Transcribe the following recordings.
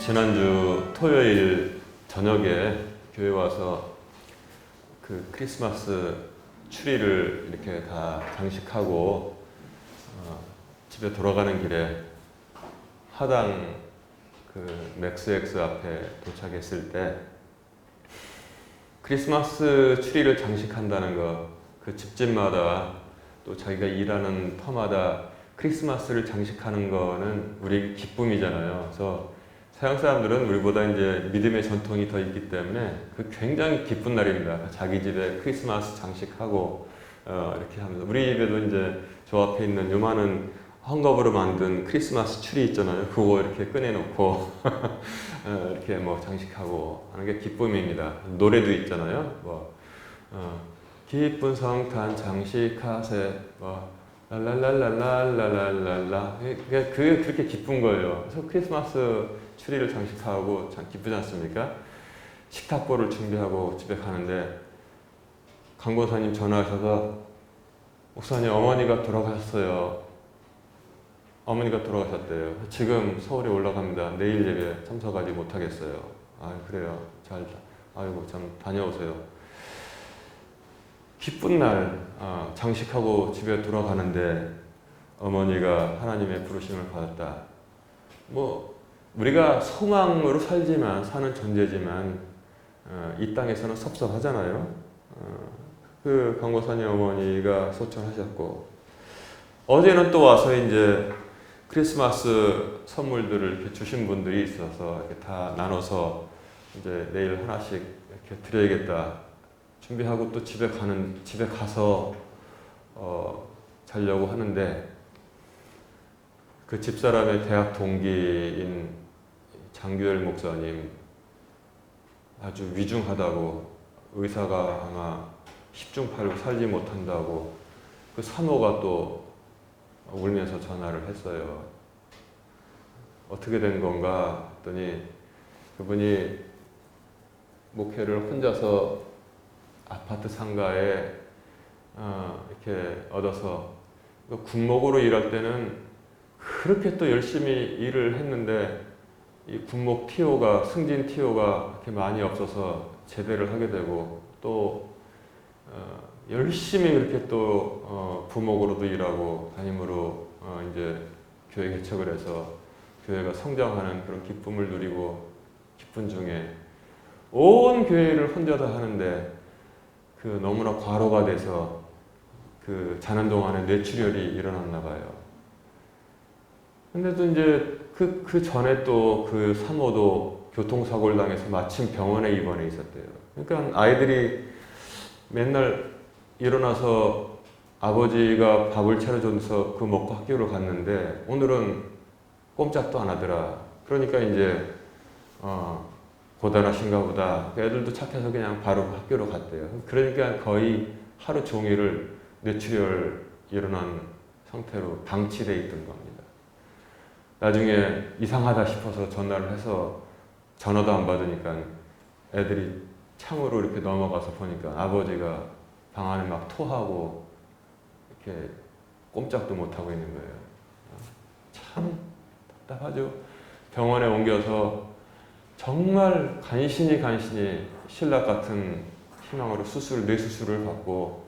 지난주 토요일 저녁에 교회 와서 그 크리스마스 추리를 이렇게 다 장식하고 집에 돌아가는 길에 하당 그 맥스엑스 앞에 도착했을 때 크리스마스 추리를 장식한다는 거, 그 집집마다 또 자기가 일하는 터마다 크리스마스를 장식하는 거는 우리 기쁨이잖아요. 그래서 서양 사람들은 우리보다 이제 믿음의 전통이 더 있기 때문에 그 굉장히 기쁜 날입니다. 자기 집에 크리스마스 장식하고 이렇게 하면서, 우리 집에도 이제 저 앞에 있는 요만한 헝겊으로 만든 크리스마스 트리 있잖아요. 그거 이렇게 꺼내놓고 이렇게 뭐 장식하고 하는 게 기쁨입니다. 노래도 있잖아요. 기쁜 성탄 장식하세 랄랄랄랄랄랄랄라. 그게 그렇게 기쁜 거예요. 그래서 크리스마스 트리를 장식하고 참 기쁘지 않습니까? 식탁보를 준비하고 집에 가는데 강권사님 전화하셔서, 목사님 어머니가 돌아가셨어요. 어머니가 돌아가셨대요. 지금 서울에 올라갑니다. 내일 예배 참석하지 못하겠어요. 아, 그래요. 아이고 참 다녀오세요. 기쁜 날 장식하고 집에 돌아가는데 어머니가 하나님의 부르심을 받았다. 우리가 소망으로 사는 존재지만 이 땅에서는 섭섭하잖아요. 그 강고사님 어머니가 소천하셨고, 어제는 또 와서 이제 크리스마스 선물들을 이렇게 주신 분들이 있어서 이렇게 다 나눠서 이제 내일 하나씩 이렇게 드려야겠다 준비하고 또 집에 가서 자려고 하는데, 그 집사람의 대학 동기인 장규열 목사님, 아주 위중하다고, 의사가 아마 10중 8구 살지 못한다고 그 사모가 또 울면서 전화를 했어요. 어떻게 된 건가 했더니, 그분이 목회를 혼자서 아파트 상가에 이렇게 얻어서, 군목으로 일할 때는 그렇게 또 열심히 일을 했는데 이 군목 TO가, 승진 TO가 그렇게 많이 없어서 제대를 하게 되고, 또 열심히 그렇게 또 부목으로도 일하고 담임으로 이제 교회 개척을 해서 교회가 성장하는 그런 기쁨을 누리고, 기쁜 중에 온 교회를 혼자 다 하는데 그 너무나 과로가 돼서 그 자는 동안에 뇌출혈이 일어났나 봐요. 근데도 이제 그 전에 또 그 사모도 교통사고를 당해서 마침 병원에 입원해 있었대요. 그러니까 아이들이 맨날 일어나서 아버지가 밥을 차려줘서 그거 먹고 학교를 갔는데 오늘은 꼼짝도 안 하더라. 그러니까 이제 고단하신가 보다. 애들도 착해서 그냥 바로 학교로 갔대요. 그러니까 거의 하루 종일을 뇌출혈 일어난 상태로 방치돼 있던 겁니다. 나중에 이상하다 싶어서 전화를 해서 전화도 안 받으니까 애들이 창으로 이렇게 넘어가서 보니까 아버지가 방 안에 막 토하고 이렇게 꼼짝도 못하고 있는 거예요. 참 답답하죠. 병원에 옮겨서 정말 간신히 신락 같은 희망으로 뇌수술을 받고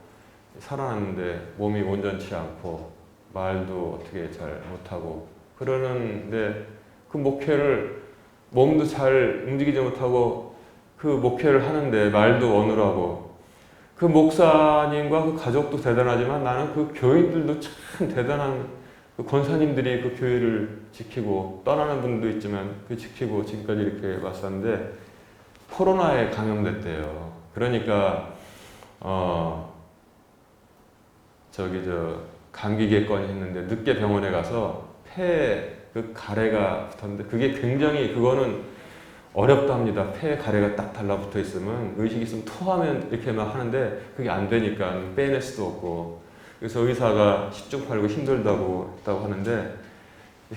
살아났는데 몸이 온전치 않고 말도 어떻게 잘 못하고 그러는데, 그 목회를 몸도 잘 움직이지 못하고 그 목회를 하는데 말도 어눌하고, 그 목사님과 그 가족도 대단하지만 나는 그 교인들도 참 대단한 그 권사님들이 그 교회를 지키고, 떠나는 분도 있지만 그 지키고 지금까지 이렇게 왔었는데 코로나에 감염됐대요. 그러니까 감기겠거니 했는데 늦게 병원에 가서 폐에 그 가래가 붙었는데, 그게 굉장히, 그거는 어렵답니다. 폐에 가래가 딱 달라붙어 있으면, 의식 있으면 토하면 이렇게 막 하는데 그게 안 되니까 빼낼 수도 없고, 그래서 의사가 10중 8구 힘들다고 했다고 하는데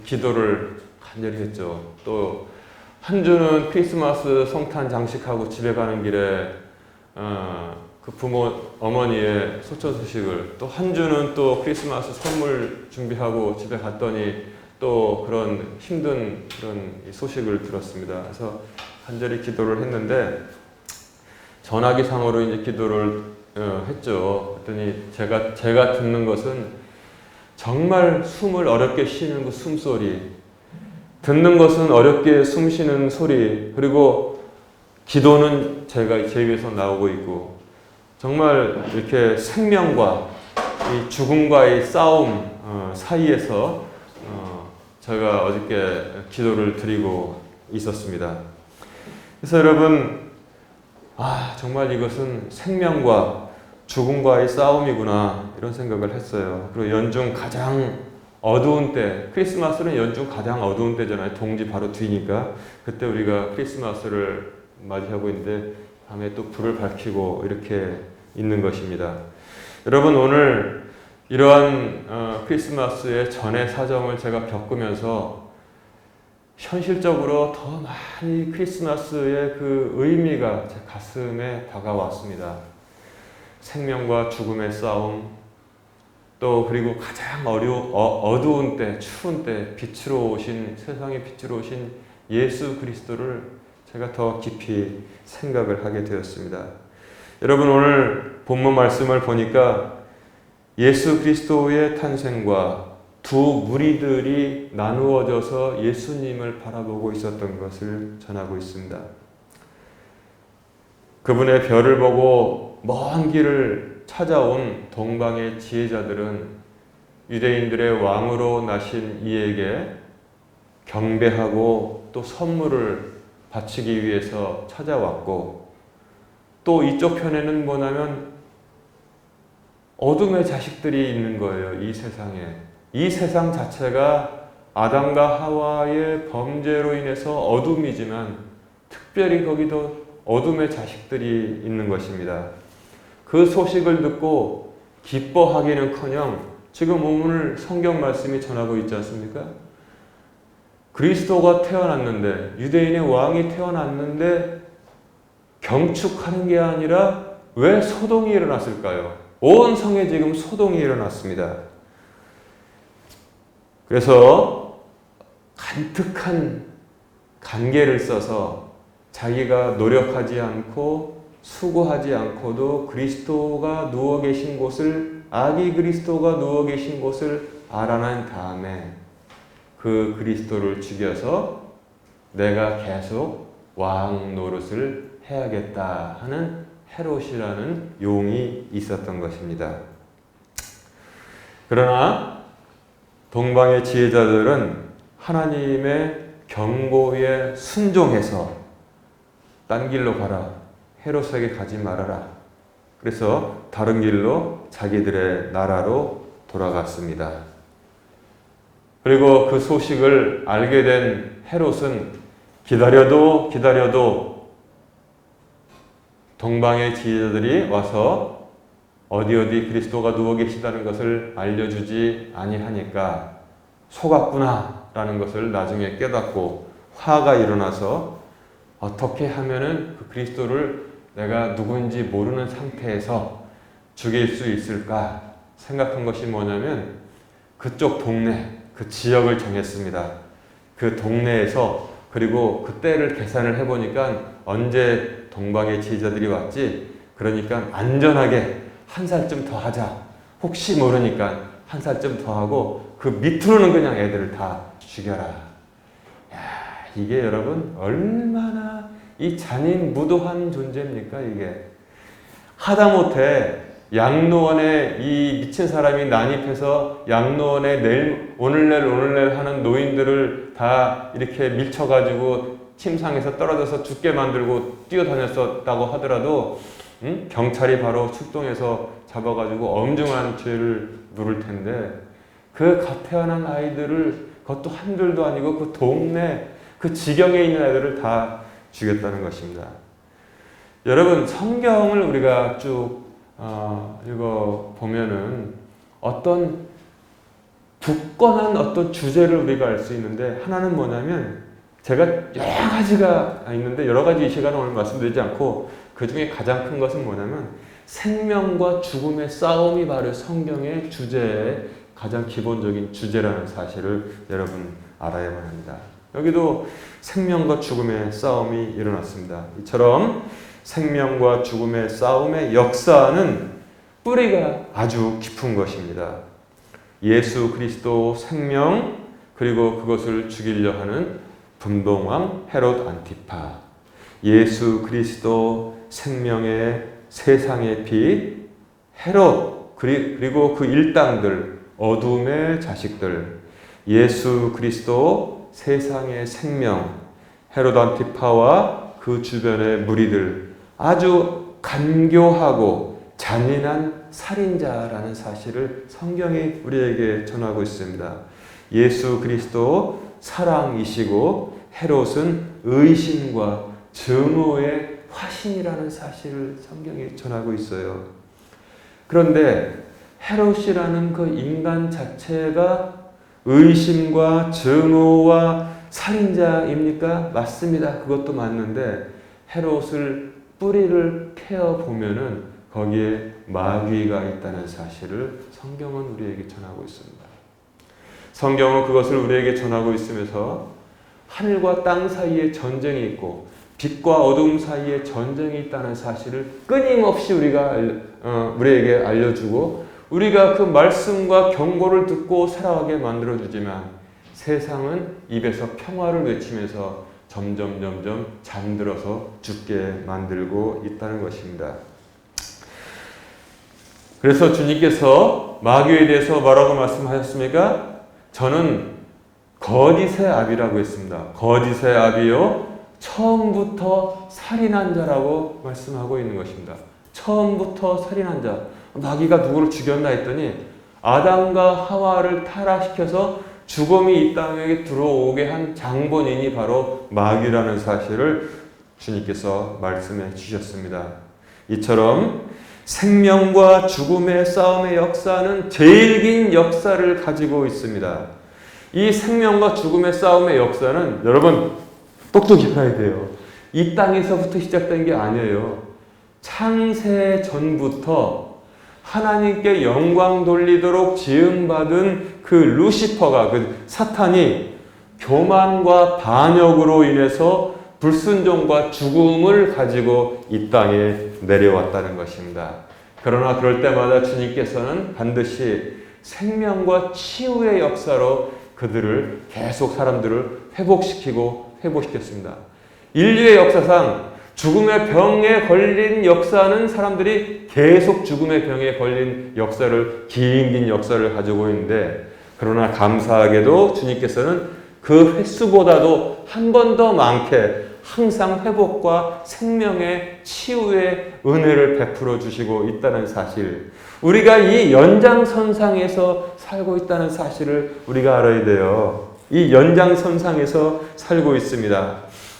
기도를 간절히 했죠. 또 한 주는 크리스마스 성탄 장식하고 집에 가는 길에 그 어머니의 소천 소식을, 또 한 주는 또 크리스마스 선물 준비하고 집에 갔더니 또 그런 힘든 그런 소식을 들었습니다. 그래서 간절히 기도를 했는데 전화기상으로 이제 기도를 했죠. 그랬더니 제가 듣는 것은 정말 숨을 어렵게 쉬는 그 숨소리, 듣는 것은 어렵게 숨 쉬는 소리, 그리고 기도는 제 입에서 나오고 있고, 정말 이렇게 생명과 이 죽음과의 싸움 사이에서 제가 어저께 기도를 드리고 있었습니다. 그래서 여러분, 정말 이것은 생명과 죽음과의 싸움이구나 이런 생각을 했어요. 그리고 연중 가장 어두운 때, 크리스마스는 연중 가장 어두운 때잖아요. 동지 바로 뒤니까. 그때 우리가 크리스마스를 맞이하고 있는데 밤에 또 불을 밝히고 이렇게 있는 것입니다. 여러분, 오늘 이러한 크리스마스의 전의 사정을 제가 겪으면서 현실적으로 더 많이 크리스마스의 그 의미가 제 가슴에 다가왔습니다. 생명과 죽음의 싸움, 또 그리고 가장 어두운 때, 추운 때 빛으로 오신, 세상의 빛으로 오신 예수 그리스도를 제가 더 깊이 생각을 하게 되었습니다. 여러분, 오늘 본문 말씀을 보니까 예수 그리스도의 탄생과 두 무리들이 나누어져서 예수님을 바라보고 있었던 것을 전하고 있습니다. 그분의 별을 보고 먼 길을 찾아온 동방의 지혜자들은 유대인들의 왕으로 나신 이에게 경배하고 또 선물을 바치기 위해서 찾아왔고, 또 이쪽 편에는 뭐냐면 어둠의 자식들이 있는 거예요. 이 세상에. 이 세상 자체가 아담과 하와의 범죄로 인해서 어둠이지만 특별히 거기도 어둠의 자식들이 있는 것입니다. 그 소식을 듣고 기뻐하기는커녕 지금 오늘 성경 말씀이 전하고 있지 않습니까? 그리스도가 태어났는데, 유대인의 왕이 태어났는데 경축하는 게 아니라 왜 소동이 일어났을까요? 온 성에 지금 소동이 일어났습니다. 그래서 간특한 간계를 써서 자기가 노력하지 않고 수고하지 않고도 그리스도가 누워 계신 곳을, 아기 그리스도가 누워 계신 곳을 알아낸 다음에 그 그리스도를 죽여서 내가 계속 왕 노릇을 해야겠다 하는 헤롯이라는 용이 있었던 것입니다. 그러나 동방의 지혜자들은 하나님의 경고에 순종해서 딴 길로 가라, 헤롯에게 가지 말아라. 그래서 다른 길로 자기들의 나라로 돌아갔습니다. 그리고 그 소식을 알게 된 헤롯은 기다려도 동방의 지혜자들이 와서 어디 그리스도가 누워 계시다는 것을 알려주지 아니하니까 속았구나 라는 것을 나중에 깨닫고 화가 일어나서 어떻게 하면은 그 그리스도를 내가 누구인지 모르는 상태에서 죽일 수 있을까 생각한 것이 뭐냐면 그쪽 동네, 그 지역을 정했습니다. 그 동네에서, 그리고 그 때를 계산을 해보니까 언제 동방의 지혜자들이 왔지? 그러니까 안전하게 한 살쯤 더 하자. 혹시 모르니까 한 살쯤 더 하고 그 밑으로는 그냥 애들을 다 죽여라. 야, 이게 여러분 얼마나 이 잔인무도한 존재입니까? 이게 하다못해 양로원에 이 미친 사람이 난입해서 양로원에 오늘날 하는 노인들을 다 이렇게 밀쳐가지고 침상에서 떨어져서 죽게 만들고 뛰어다녔었다고 하더라도 경찰이 바로 출동해서 잡아가지고 엄중한 죄를 물을 텐데, 그 갓 태어난 아이들을, 그것도 한둘도 아니고 그 동네 그 지경에 있는 아이들을 다 죽였다는 것입니다. 여러분, 성경을 우리가 쭉 읽어보면은 어떤 굳건한 어떤 주제를 우리가 알 수 있는데, 하나는 뭐냐면, 제가 여러 가지가 있는데 여러 가지 이 시간에 오늘 말씀드리지 않고 그 중에 가장 큰 것은 뭐냐면 생명과 죽음의 싸움이 바로 성경의 주제의 가장 기본적인 주제라는 사실을 여러분 알아야만 합니다. 여기도 생명과 죽음의 싸움이 일어났습니다. 이처럼 생명과 죽음의 싸움의 역사는 뿌리가 아주 깊은 것입니다. 예수 그리스도 생명, 그리고 그것을 죽이려 하는 분봉왕 헤롯 안티파, 예수 그리스도 생명의 세상의 빛 헤롯, 그리고 그 일당들, 어둠의 자식들, 예수 그리스도 세상의 생명 헤롯 안티파와 그 주변의 무리들, 아주 간교하고 잔인한 살인자라는 사실을 성경이 우리에게 전하고 있습니다. 예수 그리스도 사랑이시고 헤롯은 의심과 증오의 화신이라는 사실을 성경이 전하고 있어요. 그런데 헤롯이라는 그 인간 자체가 의심과 증오와 살인자입니까? 맞습니다. 그것도 맞는데 헤롯을 뿌리를 캐어 보면은 거기에 마귀가 있다는 사실을 성경은 우리에게 전하고 있습니다. 성경은 그것을 우리에게 전하고 있으면서 하늘과 땅 사이에 전쟁이 있고 빛과 어둠 사이에 전쟁이 있다는 사실을 끊임없이 우리에게 알려주고 우리가 그 말씀과 경고를 듣고 살아가게 만들어주지만 세상은 입에서 평화를 외치면서 점점 잠들어서 죽게 만들고 있다는 것입니다. 그래서 주님께서 마귀에 대해서 뭐라고 말씀하셨습니까? 저는 거짓의 아비라고 했습니다. 거짓의 아비요, 처음부터 살인한 자라고 말씀하고 있는 것입니다. 처음부터 살인한 자. 마귀가 누구를 죽였나 했더니 아담과 하와를 타락시켜서 죽음이 이 땅에 들어오게 한 장본인이 바로 마귀라는 사실을 주님께서 말씀해 주셨습니다. 이처럼 생명과 죽음의 싸움의 역사는 제일 긴 역사를 가지고 있습니다. 이 생명과 죽음의 싸움의 역사는 여러분 똑똑히 알아야 돼요. 이 땅에서부터 시작된 게 아니에요. 창세 전부터 하나님께 영광 돌리도록 지음받은 그 루시퍼가, 그 사탄이 교만과 반역으로 인해서 불순종과 죽음을 가지고 이 땅에 내려왔다는 것입니다. 그러나 그럴 때마다 주님께서는 반드시 생명과 치유의 역사로 그들을 계속 사람들을 회복시켰습니다. 인류의 역사상 죽음의 병에 걸린 역사는 사람들이 계속 죽음의 병에 걸린 역사를, 긴 역사를 가지고 있는데, 그러나 감사하게도 주님께서는 그 횟수보다도 한 번 더 많게 항상 회복과 생명의 치유의 은혜를 베풀어 주시고 있다는 사실, 우리가 이 연장선상에서 살고 있다는 사실을 우리가 알아야 돼요. 이 연장선상에서 살고 있습니다.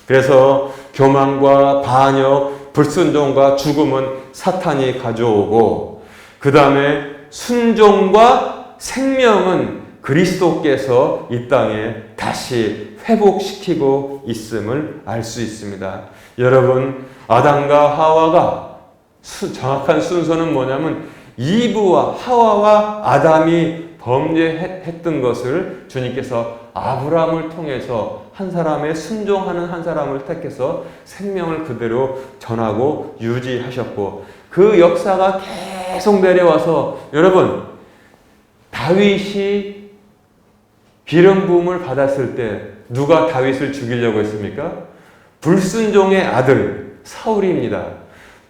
그래서 교만과 반역, 불순종과 죽음은 사탄이 가져오고, 그 다음에 순종과 생명은 그리스도께서 이 땅에 다시 회복시키고 있음을 알 수 있습니다. 여러분, 아담과 하와가 정확한 순서는 뭐냐면 이브와 하와와 아담이 범죄했던 것을 주님께서 아브라함을 통해서 한 사람의 순종하는 한 사람을 택해서 생명을 그대로 전하고 유지하셨고, 그 역사가 계속 내려와서 여러분, 다윗이 기름 부음을 받았을 때 누가 다윗을 죽이려고 했습니까? 불순종의 아들 사울입니다.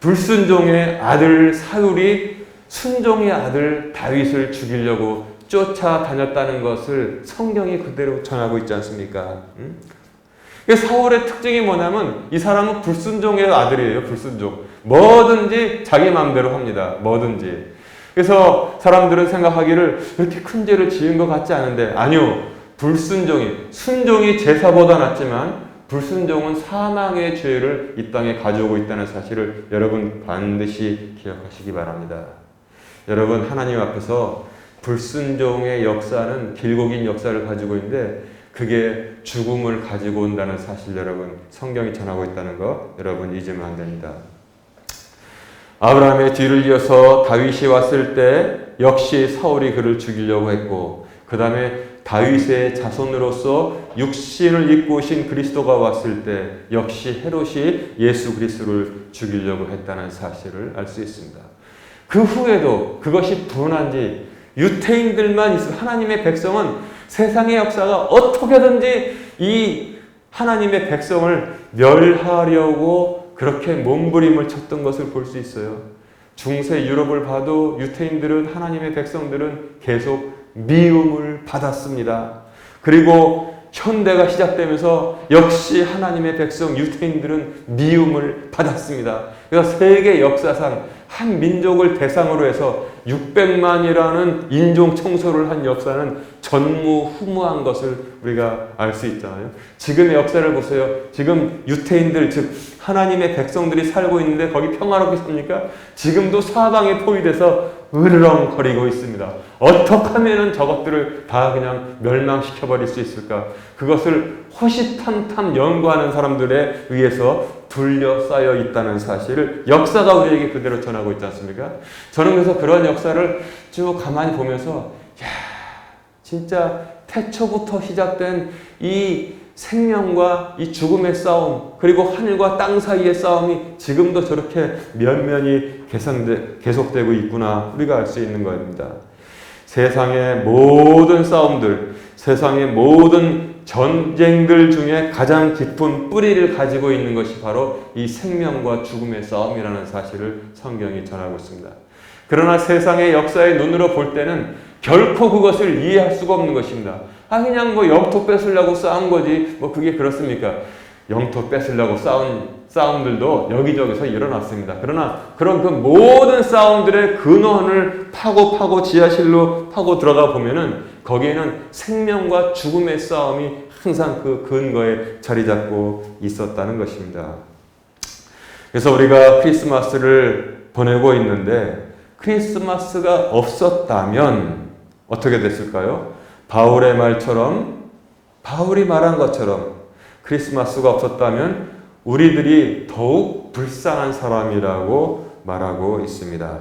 불순종의 아들 사울이 순종의 아들 다윗을 죽이려고 쫓아다녔다는 것을 성경이 그대로 전하고 있지 않습니까? 사울의 특징이 뭐냐면 이 사람은 불순종의 아들이에요. 불순종. 뭐든지 자기 마음대로 합니다. 뭐든지. 그래서 사람들은 생각하기를 이렇게 큰 죄를 지은 것 같지 않은데, 아니요. 순종이 제사보다 낫지만 불순종은 사망의 죄를 이 땅에 가져오고 있다는 사실을 여러분 반드시 기억하시기 바랍니다. 여러분, 하나님 앞에서 불순종의 역사는 길고 긴 역사를 가지고 있는데 그게 죽음을 가지고 온다는 사실, 여러분 성경이 전하고 있다는 거 여러분 잊으면 안 됩니다. 아브라함의 뒤를 이어서 다윗이 왔을 때 역시 사울이 그를 죽이려고 했고, 그 다음에 다윗의 자손으로서 육신을 입고 오신 그리스도가 왔을 때 역시 헤롯이 예수 그리스도를 죽이려고 했다는 사실을 알 수 있습니다. 그 후에도 그것이 분한지 유태인들만 있으면, 하나님의 백성은 세상의 역사가 어떻게든지 이 하나님의 백성을 멸하려고 그렇게 몸부림을 쳤던 것을 볼 수 있어요. 중세 유럽을 봐도 유태인들은, 하나님의 백성들은 계속 미움을 받았습니다. 그리고 현대가 시작되면서 역시 하나님의 백성 유태인들은 미움을 받았습니다. 그래서 세계 역사상 한 민족을 대상으로 해서 600만이라는 인종 청소를 한 역사는 전무후무한 것을 우리가 알 수 있잖아요. 지금의 역사를 보세요. 지금 유태인들, 즉 하나님의 백성들이 살고 있는데 거기 평화롭게 삽니까? 지금도 사방에 포위돼서 으르렁거리고 있습니다. 어떻게 하면 저것들을 다 그냥 멸망시켜버릴 수 있을까? 그것을 호시탐탐 연구하는 사람들에 의해서 둘러싸여 있다는 사실을 역사가 우리에게 그대로 전하고 있지 않습니까? 저는 그래서 그런 역사를 쭉 가만히 보면서, 야, 진짜 태초부터 시작된 이 생명과 이 죽음의 싸움, 그리고 하늘과 땅 사이의 싸움이 지금도 저렇게 면면이 계속되고 있구나, 우리가 알 수 있는 겁니다. 세상의 모든 싸움들, 세상의 모든 전쟁들 중에 가장 깊은 뿌리를 가지고 있는 것이 바로 이 생명과 죽음의 싸움이라는 사실을 성경이 전하고 있습니다. 그러나 세상의 역사의 눈으로 볼 때는 결코 그것을 이해할 수가 없는 것입니다. 그냥 뭐 영토 뺏으려고 싸운 거지, 뭐 그게 그렇습니까? 영토 뺏으려고 싸운 싸움들도 여기저기서 일어났습니다. 그러나 그런 그 모든 싸움들의 근원을 파고 지하실로 파고 들어가 보면은 거기에는 생명과 죽음의 싸움이 항상 그 근거에 자리 잡고 있었다는 것입니다. 그래서 우리가 크리스마스를 보내고 있는데, 크리스마스가 없었다면 어떻게 됐을까요? 바울의 말처럼, 바울이 말한 것처럼 크리스마스가 없었다면 우리들이 더욱 불쌍한 사람이라고 말하고 있습니다.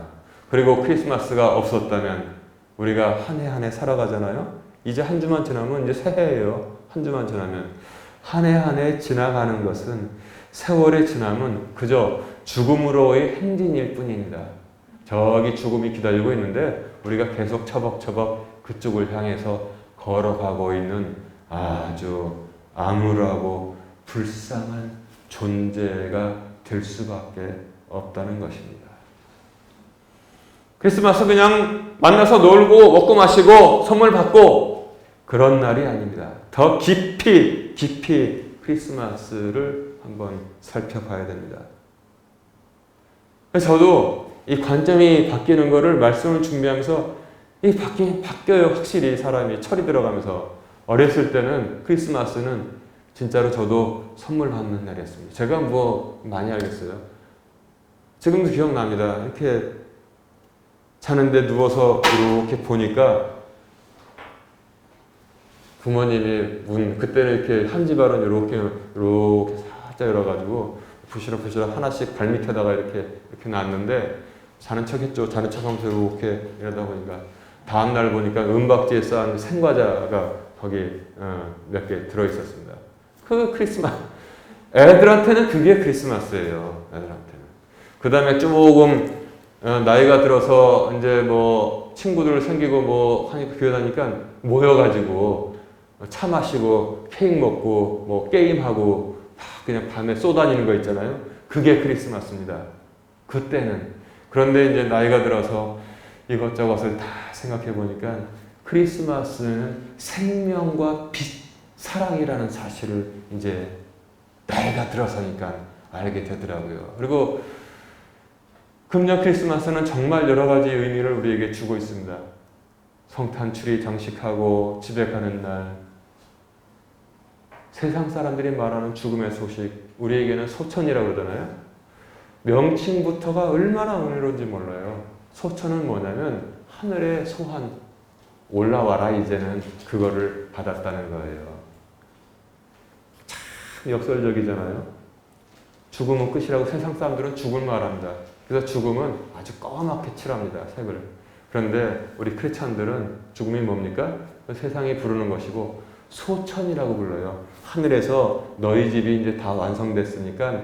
그리고 크리스마스가 없었다면 우리가 한 해 한 해 살아가잖아요. 이제 한 주만 지나면 이제 새해예요. 한 주만 지나면. 한 해 한 해 지나가는 것은, 세월이 지나면 그저 죽음으로의 행진일 뿐입니다. 저기 죽음이 기다리고 있는데 우리가 계속 처벅처벅 그쪽을 향해서 걸어가고 있는 아주 암울하고 불쌍한 존재가 될 수밖에 없다는 것입니다. 크리스마스 그냥 만나서 놀고 먹고 마시고 선물 받고 그런 날이 아닙니다. 더 깊이 크리스마스를 한번 살펴봐야 됩니다. 저도 이 관점이 바뀌는 거를 말씀을 준비하면서 바뀌어요. 확실히 사람이 철이 들어가면서. 어렸을 때는 크리스마스는 진짜로 저도 선물 받는 날이었습니다. 제가 뭐 많이 알겠어요. 지금도 기억납니다. 이렇게 자는데 누워서 이렇게 보니까 부모님이 그때는 이렇게 한 집안은 이렇게 살짝 열어가지고 부시럭부시럭 하나씩 발밑에다가 이렇게 놨는데, 자는 척 했죠. 자는 척 하면서 이렇게 이러다 보니까 다음날 보니까 은박지에 쌓은 생과자가 거기 몇 개 들어있었습니다. 그 크리스마스. 애들한테는 그게 크리스마스예요. 애들한테는. 그 다음에 조금 나이가 들어서 이제 뭐 친구들 생기고 뭐 하니까 교회 다니까 모여가지고 차 마시고 케이크 먹고 뭐 게임하고 그냥 밤에 쏘다니는 거 있잖아요. 그게 크리스마스입니다. 그때는. 그런데 이제 나이가 들어서 이것저것을 다 생각해 보니까 크리스마스는 생명과 빛, 사랑이라는 사실을 이제 나이가 들어서니까 알게 되더라고요. 그리고 금년 크리스마스는 정말 여러 가지 의미를 우리에게 주고 있습니다. 성탄추리 장식하고 집에 가는 날, 세상 사람들이 말하는 죽음의 소식, 우리에게는 소천이라고 그러잖아요. 명칭부터가 얼마나 은혜로운지 몰라요. 소천은 뭐냐면 하늘의 소환, 올라와라 이제는, 그거를 받았다는 거예요. 참 역설적이잖아요. 죽음은 끝이라고 세상 사람들은 죽을 말합니다. 그래서 죽음은 아주 까맣게 칠합니다, 색을. 그런데 우리 크리스찬들은 죽음이 뭡니까? 세상이 부르는 것이고 소천이라고 불러요. 하늘에서 너희 집이 이제 다 완성됐으니까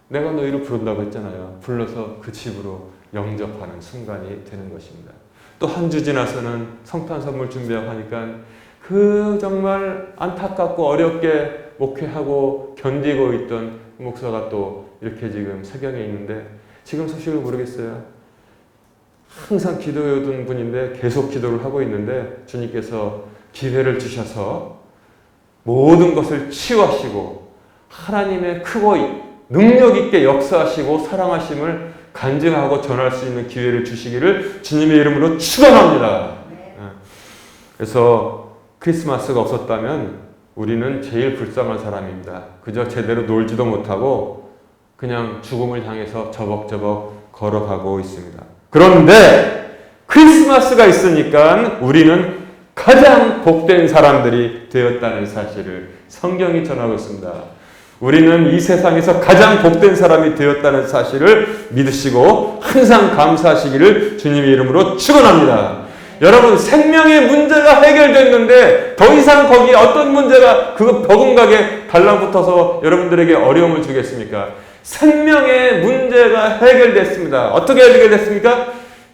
내가 너희를 부른다고 했잖아요. 불러서 그 집으로 영접하는 순간이 되는 것입니다. 또 한 주 지나서는 성탄 선물 준비하고 하니까 그 정말 안타깝고 어렵게 목회하고 견디고 있던 목사가 또 이렇게 지금 세경에 있는데 지금 소식을 모르겠어요. 항상 기도해오던 분인데 계속 기도를 하고 있는데 주님께서 기회를 주셔서 모든 것을 치유하시고 하나님의 크고 능력 있게 역사하시고 사랑하심을 간증하고 전할 수 있는 기회를 주시기를 주님의 이름으로 축원합니다. 그래서 크리스마스가 없었다면 우리는 제일 불쌍한 사람입니다. 그저 제대로 놀지도 못하고 그냥 죽음을 향해서 저벅저벅 걸어가고 있습니다. 그런데 크리스마스가 있으니까 우리는 가장 복된 사람들이 되었다는 사실을 성경이 전하고 있습니다. 우리는 이 세상에서 가장 복된 사람이 되었다는 사실을 믿으시고 항상 감사하시기를 주님의 이름으로 축원합니다. 여러분, 생명의 문제가 해결됐는데 더 이상 거기에 어떤 문제가 그거 버금가게 달라붙어서 여러분들에게 어려움을 주겠습니까? 생명의 문제가 해결됐습니다. 어떻게 해결됐습니까?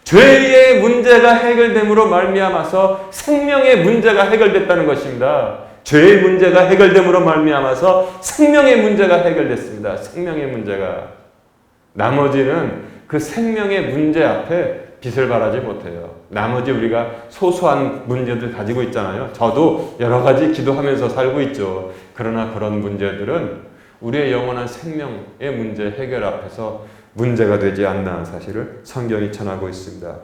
죄의 문제가 해결됨으로 말미암아서 생명의 문제가 해결됐다는 것입니다. 죄의 문제가 해결됨으로 말미암아서 생명의 문제가 해결됐습니다. 생명의 문제가. 나머지는 그 생명의 문제 앞에 빛을 발하지 못해요. 나머지 우리가 소소한 문제들 가지고 있잖아요. 저도 여러 가지 기도하면서 살고 있죠. 그러나 그런 문제들은 우리의 영원한 생명의 문제 해결 앞에서 문제가 되지 않는 사실을 성경이 전하고 있습니다.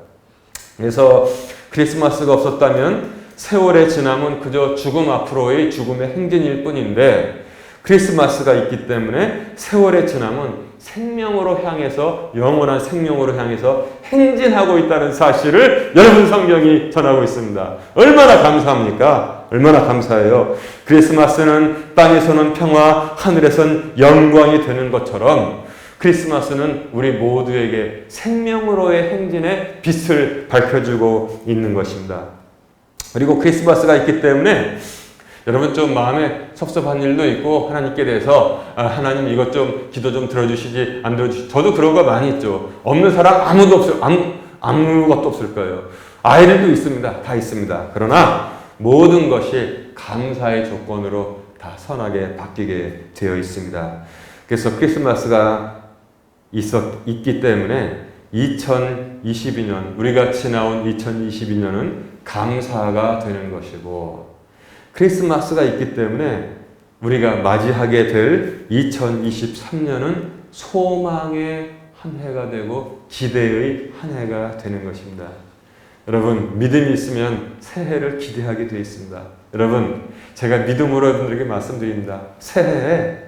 그래서 크리스마스가 없었다면 세월의 지남은 그저 죽음 앞으로의 죽음의 행진일 뿐인데 크리스마스가 있기 때문에 세월의 지남은 생명으로 향해서 영원한 생명으로 향해서 행진하고 있다는 사실을 여러분 성경이 전하고 있습니다. 얼마나 감사합니까? 얼마나 감사해요. 크리스마스는 땅에서는 평화, 하늘에선 영광이 되는 것처럼 크리스마스는 우리 모두에게 생명으로의 행진의 빛을 밝혀주고 있는 것입니다. 그리고 크리스마스가 있기 때문에 여러분 좀 마음에 섭섭한 일도 있고 하나님께 대해서 하나님 이것 좀 기도 좀 들어주시지 안 들어주시지 저도 그런 거 많이 있죠. 없는 사람 아무도 없어요. 아무것도 없을 거예요. 아이들도 있습니다. 다 있습니다. 그러나 모든 것이 감사의 조건으로 다 선하게 바뀌게 되어 있습니다. 그래서 크리스마스가 있기 때문에 2022년 우리가 지나온 2022년은 감사가 되는 것이고 크리스마스가 있기 때문에 우리가 맞이하게 될 2023년은 소망의 한 해가 되고 기대의 한 해가 되는 것입니다. 여러분 믿음이 있으면 새해를 기대하게 되어 있습니다. 여러분 제가 믿음으로 여러분들에게 말씀드립니다. 새해에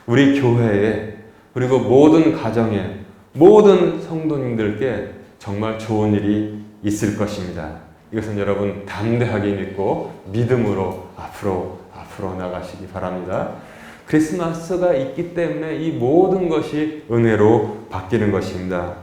우리 교회에 그리고 모든 가정에 모든 성도님들께 정말 좋은 일이 있을 것입니다. 이것은 여러분 담대하게 믿고 믿음으로 앞으로 나가시기 바랍니다. 크리스마스가 있기 때문에 이 모든 것이 은혜로 바뀌는 것입니다.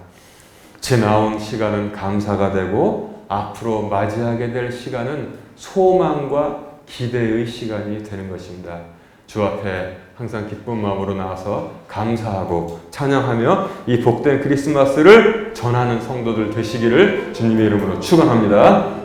지나온 시간은 감사가 되고 앞으로 맞이하게 될 시간은 소망과 기대의 시간이 되는 것입니다. 주 앞에 항상 기쁜 마음으로 나와서 감사하고 찬양하며 이 복된 크리스마스를 전하는 성도들 되시기를 주님의 이름으로 축원합니다.